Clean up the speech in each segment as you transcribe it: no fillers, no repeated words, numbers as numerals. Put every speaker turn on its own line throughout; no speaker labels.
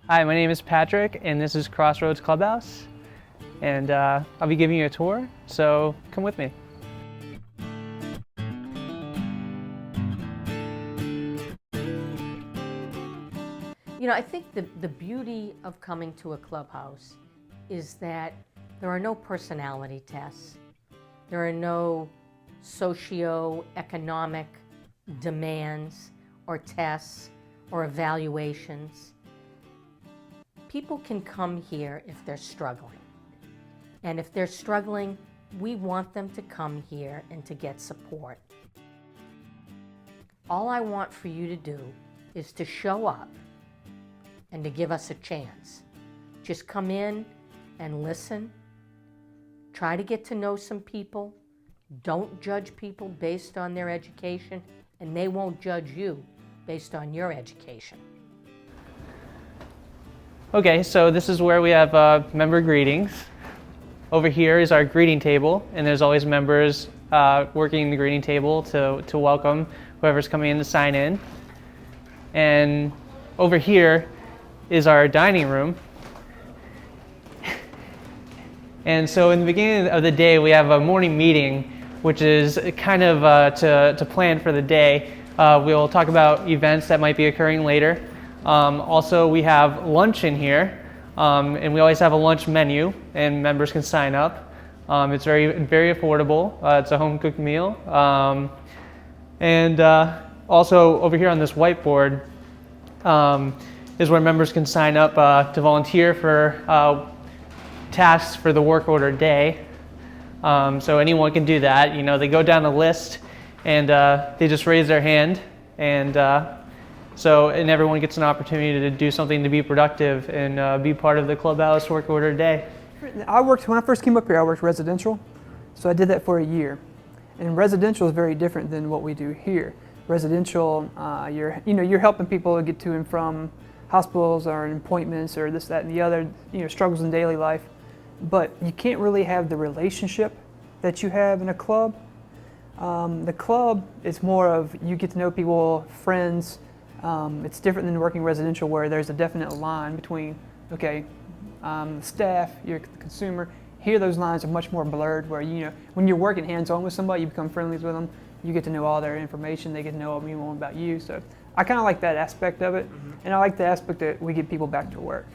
Hi, my name is Patrick, and this is Crossroads Clubhouse, and I'll be giving you a tour, so come with me.
You know, I think the beauty of coming to a clubhouse is that there are no personality tests. There are no socio-economic demands or tests or evaluations. People can come here if they're struggling. And if they're struggling, we want them to come here and to get support. All I want for you to do is to show up and to give us a chance. Just come in and listen. Try to get to know some people. Don't judge people based on their education, and they won't judge you based on your education.
Okay, so this is where we have member greetings. Over here is our greeting table, and there's always members working the greeting table to welcome whoever's coming in to sign in. And over here is our dining room. And so in the beginning of the day, we have a morning meeting, which is kind of to plan for the day. We'll talk about events that might be occurring later. Also, we have lunch in here, and we always have a lunch menu, and members can sign up. It's very affordable. It's a home-cooked meal. And also, over here on this whiteboard is where members can sign up to volunteer for tasks for the work order day. So anyone can do that. You know, they go down a list, and they just raise their hand, and everyone gets an opportunity to do something to be productive and be part of the clubhouse work order day.
When I first came up here, I worked residential, so I did that for a year. And residential is very different than what we do here. Residential, you're helping people get to and from hospitals or appointments or this, that, and the other, struggles in daily life. But you can't really have the relationship that you have in a club. The club is more of you get to know people, friends. It's different than working residential where there's a definite line between, the staff, you're the consumer. Here those lines are much more blurred where, when you're working hands-on with somebody, you become friendly with them, you get to know all their information, they get to know more about you. So I kind of like that aspect of it, and I like the aspect that we get people back to work.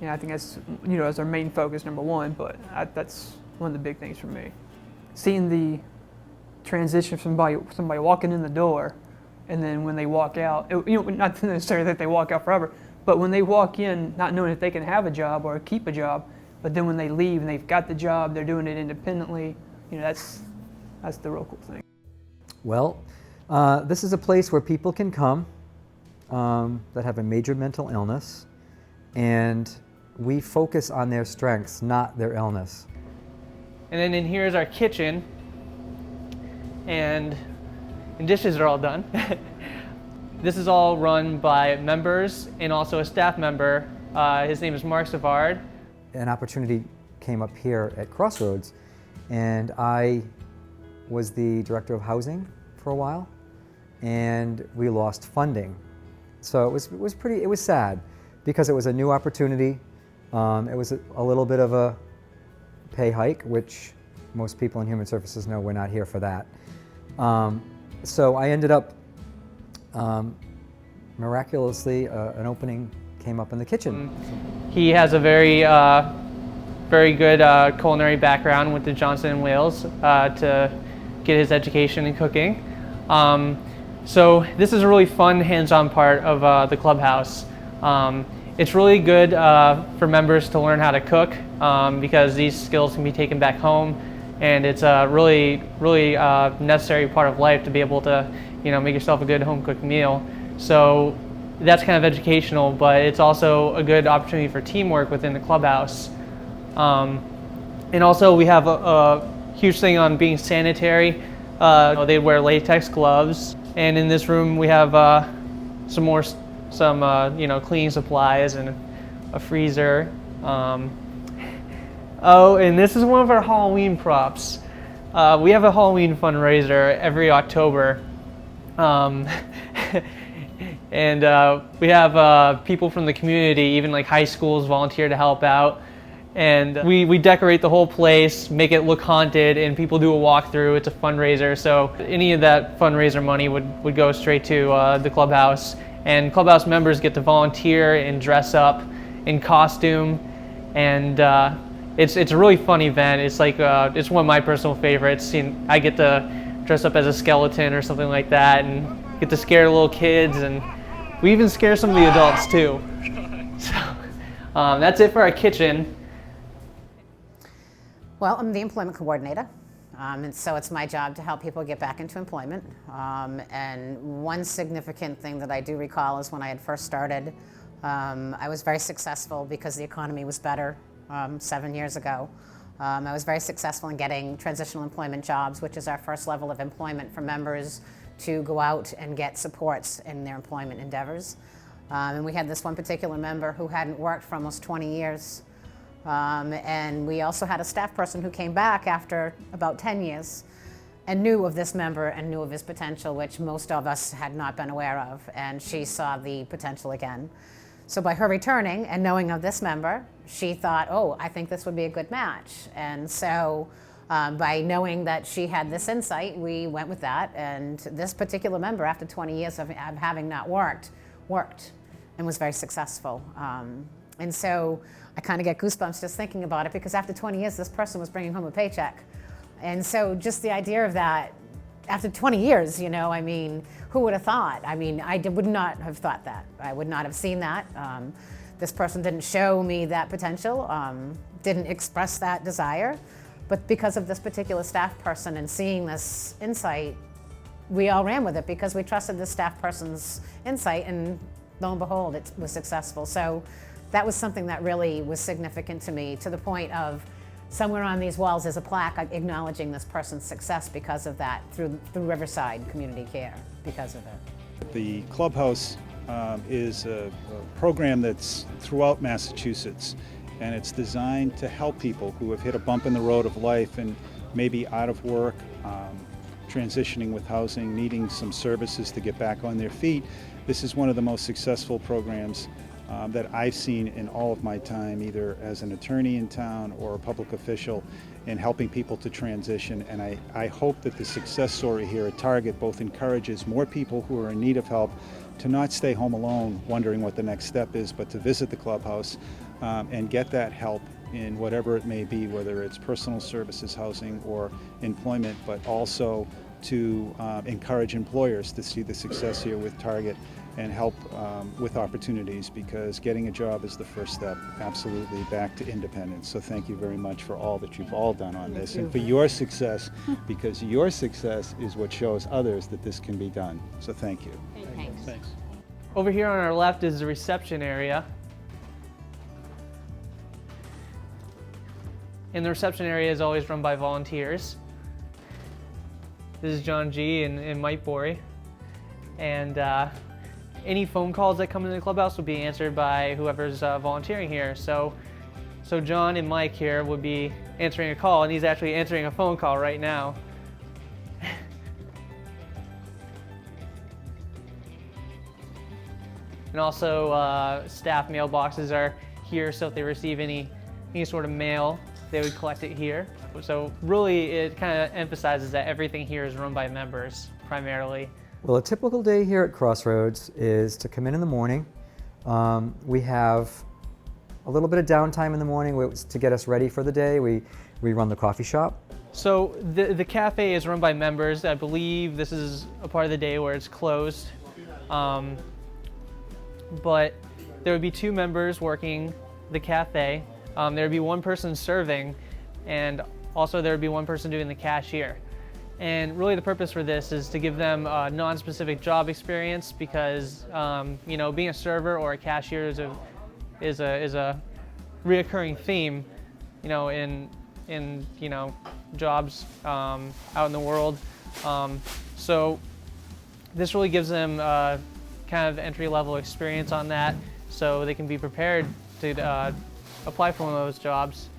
I think that's, as our main focus, number one, but that's one of the big things for me. Seeing the transition from somebody walking in the door, and then when they walk out, not necessarily that they walk out forever, but when they walk in, not knowing if they can have a job or keep a job, but then when they leave and they've got the job, they're doing it independently, that's the real cool thing.
Well, this is a place where people can come that have a major mental illness, and we focus on their strengths, not their illness.
And then in here is our kitchen, and dishes are all done. This is all run by members and also a staff member. His name is Mark Savard.
An opportunity came up here at Crossroads, and I was the director of housing for a while, and we lost funding. So it was sad because it was a new opportunity. It was a little bit of a pay hike, which most people in human services know we're not here for that. So I ended up, miraculously, an opening came up in the kitchen.
He has a very good culinary background with the Johnson & Wales to get his education in cooking. So this is a really fun hands-on part of the clubhouse. It's really good for members to learn how to cook because these skills can be taken back home, and it's a really necessary part of life to be able to make yourself a good home-cooked meal. So that's kind of educational, but it's also a good opportunity for teamwork within the clubhouse. And also we have a huge thing on being sanitary. They wear latex gloves, and in this room we have some cleaning supplies and a freezer. Oh, and this is one of our Halloween props. We have a Halloween fundraiser every October. And we have people from the community, even like high schools, volunteer to help out. And we decorate the whole place, make it look haunted, and people do a walkthrough. It's a fundraiser, so any of that fundraiser money would go straight to the clubhouse. And clubhouse members get to volunteer and dress up in costume, and it's a really fun event. It's like it's one of my personal favorites. I get to dress up as a skeleton or something like that, and get to scare little kids, and we even scare some of the adults too. So that's it for our kitchen.
Well, I'm the employment coordinator, and so it's my job to help people get back into employment. And one significant thing that I do recall is when I had first started, I was very successful because the economy was better 7 years ago. I was very successful in getting transitional employment jobs, which is our first level of employment for members to go out and get supports in their employment endeavors. And we had this one particular member who hadn't worked for almost 20 years. And we also had a staff person who came back after about 10 years and knew of this member and knew of his potential, which most of us had not been aware of, and she saw the potential again. So by her returning and knowing of this member, she thought, oh, I think this would be a good match. And so by knowing that she had this insight, we went with that, and this particular member, after 20 years of having not worked and was very successful. And so I kind of get goosebumps just thinking about it, because after 20 years, this person was bringing home a paycheck. And so just the idea of that, after 20 years, you know, I mean, who would have thought? I mean, would not have thought that. I would not have seen that. This person didn't show me that potential, didn't express that desire. But because of this particular staff person and seeing this insight, we all ran with it because we trusted this staff person's insight, and lo and behold, it was successful. So that was something that really was significant to me, to the point of somewhere on these walls is a plaque acknowledging this person's success because of that, through Riverside Community Care, because of it.
The Clubhouse is a program that's throughout Massachusetts, and it's designed to help people who have hit a bump in the road of life and maybe out of work, transitioning with housing, needing some services to get back on their feet. This is one of the most successful programs that I've seen in all of my time, either as an attorney in town or a public official, in helping people to transition. And I hope that the success story here at Target both encourages more people who are in need of help to not stay home alone wondering what the next step is, but to visit the clubhouse and get that help in whatever it may be, whether it's personal services, housing, or employment, but also to encourage employers to see the success here with Target and help with opportunities, because getting a job is the first step, absolutely, back to independence. So thank you very much for all that you've all done on this, and for your success, because your success is what shows others that this can be done. So thank you.
Thanks.
Over here on our left is the reception area. And the reception area is always run by volunteers. This is John G. and Mike Borey. And any phone calls that come into the clubhouse will be answered by whoever's volunteering here. So John and Mike here would be answering a call, and he's actually answering a phone call right now. And also staff mailboxes are here, so if they receive any sort of mail, they would collect it here. So really it kind of emphasizes that everything here is run by members primarily.
Well, a typical day here at Crossroads is to come in the morning. We have a little bit of downtime in the morning to get us ready for the day. We run the coffee shop.
So the cafe is run by members. I believe this is a part of the day where it's closed. But there would be 2 members working the cafe. There would be 1 person serving, and also there would be 1 person doing the cashier. And really the purpose for this is to give them a non-specific job experience, because you know, being a server or a cashier is a reoccurring theme, you know, in you know, jobs out in the world. So this really gives them kind of entry-level experience on that, so they can be prepared to apply for one of those jobs.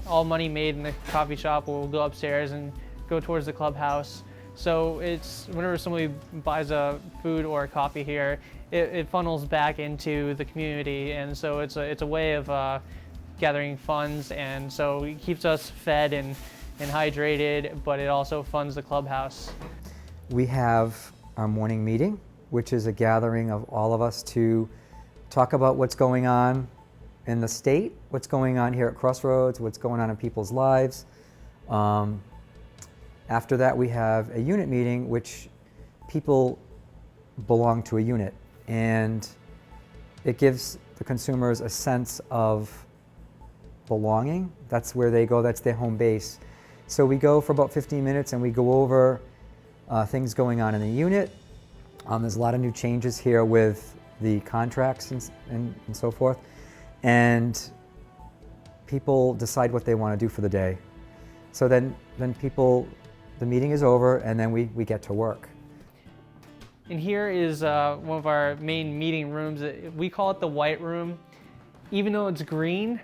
All money made in the coffee shop will go upstairs and go towards the clubhouse. So it's whenever somebody buys a food or a coffee here, it funnels back into the community, and so it's a way of gathering funds, and so it keeps us fed and hydrated, but it also funds the clubhouse.
We have our morning meeting, which is a gathering of all of us to talk about what's going on in the state, what's going on here at Crossroads, what's going on in people's lives. After that, we have a unit meeting, which people belong to a unit, and it gives the consumers a sense of belonging. That's where they go, that's their home base. So we go for about 15 minutes and we go over things going on in the unit. There's a lot of new changes here with the contracts and so forth. And people decide what they want to do for the day. So then the meeting is over and then we get to work.
And here is one of our main meeting rooms. We call it the white room, even though it's green.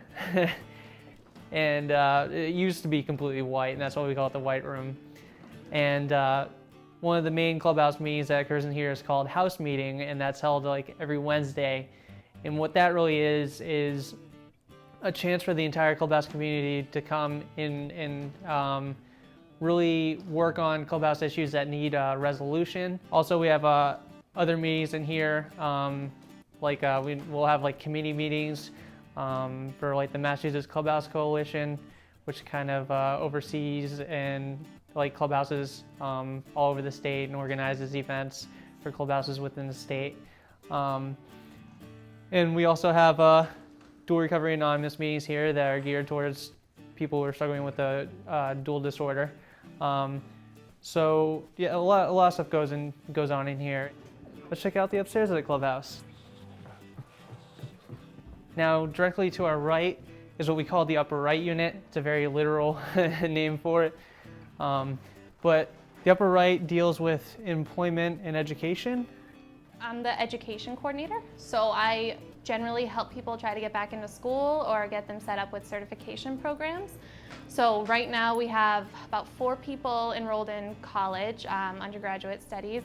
And it used to be completely white, and that's why we call it the white room. And one of the main clubhouse meetings that occurs in here is called house meeting, and that's held like every Wednesday. And what that really is a chance for the entire clubhouse community to come in and really work on clubhouse issues that need resolution. Also, we have other meetings in here, we'll have like committee meetings for like the Massachusetts Clubhouse Coalition, which kind of oversees and like clubhouses all over the state and organizes events for clubhouses within the state. And we also have Dual Recovery Anonymous meetings here that are geared towards people who are struggling with a dual disorder. So yeah, a lot of stuff goes on in here. Let's check out the upstairs of the clubhouse. Now, directly to our right is what we call the upper right unit. It's a very literal name for it. But the upper right deals with employment and education.
I'm the education coordinator, so I generally help people try to get back into school or get them set up with certification programs. So right now we have about 4 people enrolled in college, undergraduate studies,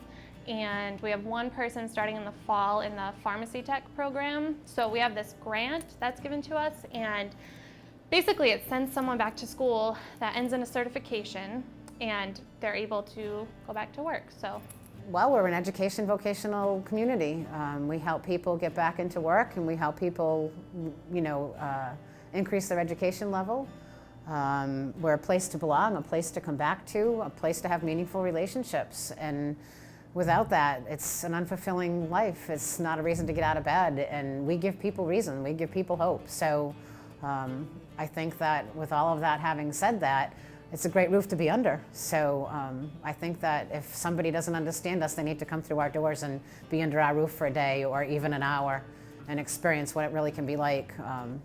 and we have 1 person starting in the fall in the pharmacy tech program. So we have this grant that's given to us, and basically it sends someone back to school that ends in a certification, and they're able to go back to work. So.
Well, we're an education vocational community. We help people get back into work, and we help people, increase their education level. We're a place to belong, a place to come back to, a place to have meaningful relationships. And without that, it's an unfulfilling life. It's not a reason to get out of bed, and we give people reason, we give people hope. So I think that with all of that having said that, it's a great roof to be under. So I think that if somebody doesn't understand us, they need to come through our doors and be under our roof for a day or even an hour and experience what it really can be like.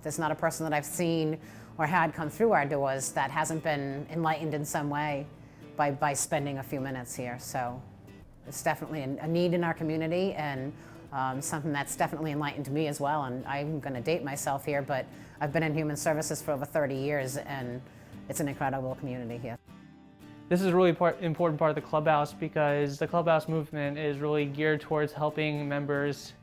There's not a person that I've seen or had come through our doors that hasn't been enlightened in some way by spending a few minutes here. So it's definitely a need in our community, and something that's definitely enlightened me as well. And I'm going to date myself here, but I've been in human services for over 30 years, and it's an incredible community here.
This is a really important part of the clubhouse, because the clubhouse movement is really geared towards helping members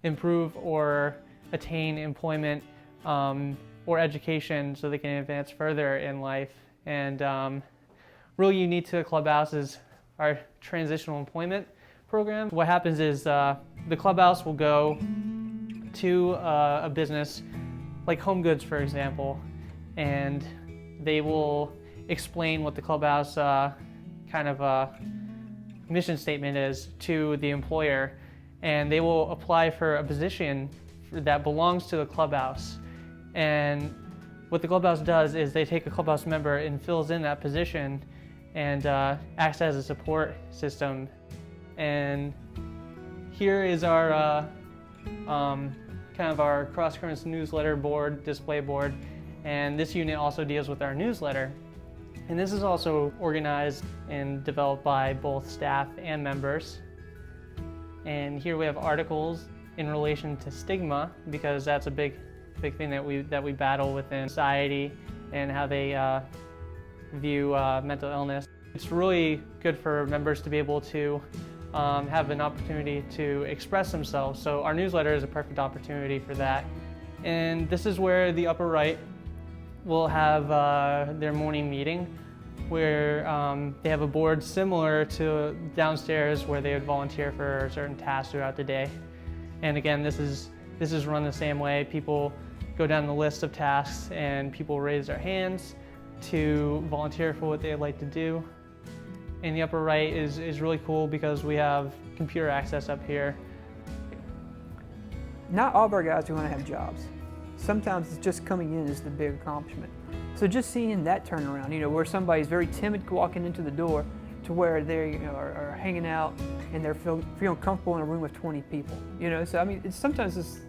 improve or attain employment or education so they can advance further in life. And really unique to the clubhouse is our transitional employment program. What happens is the clubhouse will go to a business like Home Goods, for example, and they will explain what the clubhouse mission statement is to the employer, and they will apply for a position that belongs to the clubhouse. And what the clubhouse does is they take a clubhouse member and fills in that position and acts as a support system. And here is our our Cross Currents newsletter board, display board. And this unit also deals with our newsletter. And this is also organized and developed by both staff and members. And here we have articles in relation to stigma, because that's a big thing that we battle within society, and how they view mental illness. It's really good for members to be able to have an opportunity to express themselves. So our newsletter is a perfect opportunity for that. And this is where the upper right will have their morning meeting, where they have a board similar to downstairs where they would volunteer for certain tasks throughout the day. And again, this is run the same way. People go down the list of tasks and people raise their hands to volunteer for what they'd like to do. And the upper right is really cool because we have computer access up here.
Not all of our guys are going to have jobs. Sometimes it's just coming in is the big accomplishment. So just seeing that turnaround, where somebody's very timid walking into the door to where they are hanging out and they're feeling comfortable in a room with 20 people. So I mean, sometimes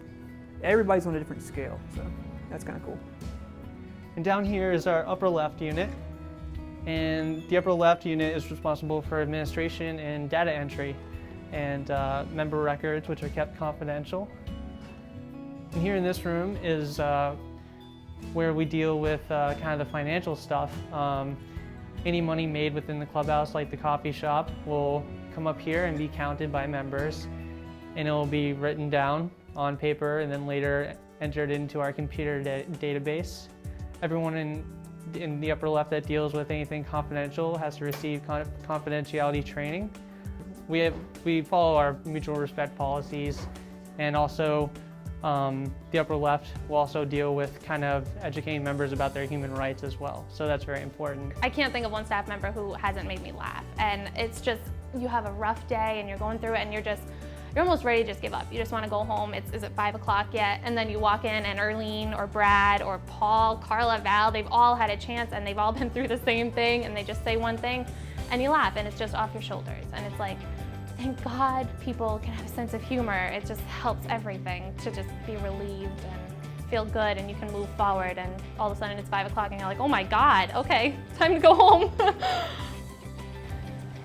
everybody's on a different scale, so that's kind of cool.
And down here is our upper left unit. And the upper left unit is responsible for administration and data entry and member records, which are kept confidential. And here in this room is where we deal with kind of the financial stuff. Any money made within the clubhouse, like the coffee shop, will come up here and be counted by members, and it will be written down on paper and then later entered into our computer database. Everyone in the upper left that deals with anything confidential has to receive confidentiality training. We follow our mutual respect policies, and also the upper left will also deal with kind of educating members about their human rights as well. So that's very important.
I can't think of one staff member who hasn't made me laugh. And it's just, you have a rough day and you're going through it and you're almost ready to just give up. You just want to go home. Is it 5 o'clock yet? And then you walk in and Erlene or Brad or Paul, Carla, Val, they've all had a chance and they've all been through the same thing, and they just say one thing and you laugh and it's just off your shoulders. And it's like, thank God people can have a sense of humor. It just helps everything to just be relieved and feel good, and you can move forward, and all of a sudden it's 5 o'clock and you're like, oh my God, okay, time to go home.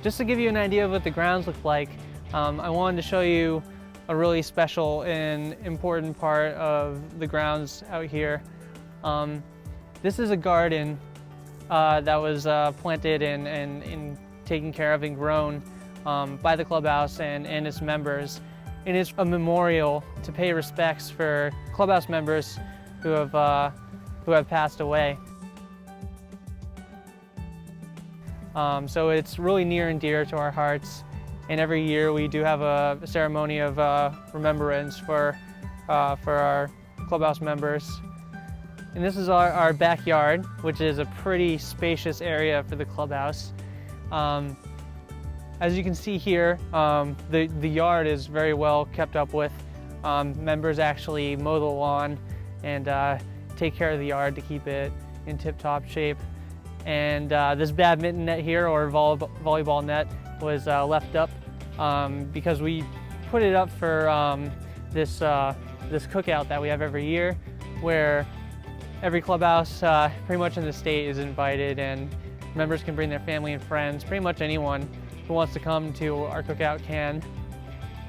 Just to give you an idea of what the grounds look like, I wanted to show you a really special and important part of the grounds out here. This is a garden that was planted and taken care of and grown by the clubhouse and its members. And it's a memorial to pay respects for clubhouse members who have passed away. So it's really near and dear to our hearts. And every year we do have a ceremony of remembrance for our clubhouse members. And this is our backyard, which is a pretty spacious area for the clubhouse. As you can see here, the yard is very well kept up with. Members actually mow the lawn and take care of the yard to keep it in tip-top shape. And this badminton net here, or volleyball net, was left up because we put it up for this cookout that we have every year, where every clubhouse pretty much in the state is invited, and members can bring their family and friends. Pretty much anyone who wants to come to our cookout can.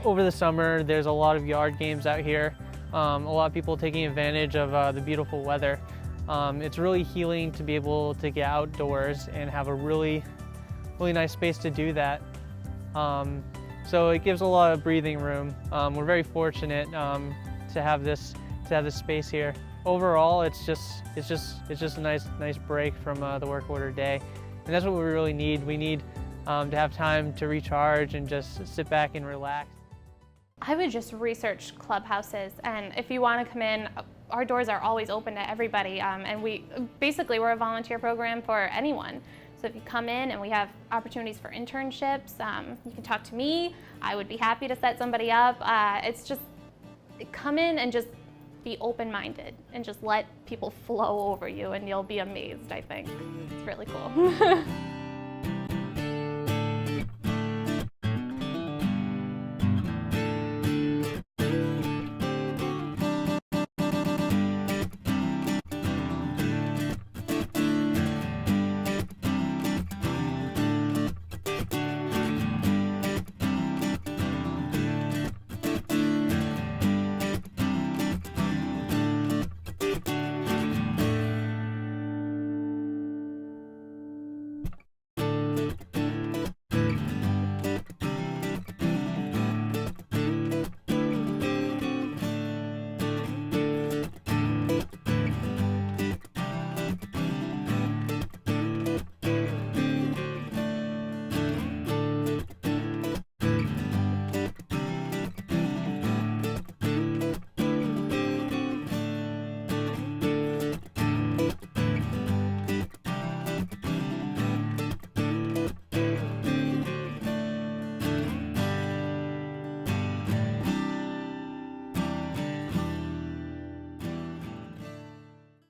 Over the summer, there's a lot of yard games out here. A lot of people taking advantage of the beautiful weather. It's really healing to be able to get outdoors and have a really nice space to do that. So it gives a lot of breathing room. We're very fortunate to have this space here. Overall, it's just a nice break from the work order day, and that's what we really need. We need to have time to recharge and just sit back and relax.
I would just research clubhouses, and if you want to come in, our doors are always open to everybody, and we're a volunteer program for anyone. So if you come in, and we have opportunities for internships, you can talk to me. I would be happy to set somebody up. It's just, come in and just be open-minded and just let people flow over you, and you'll be amazed, I think. It's really cool.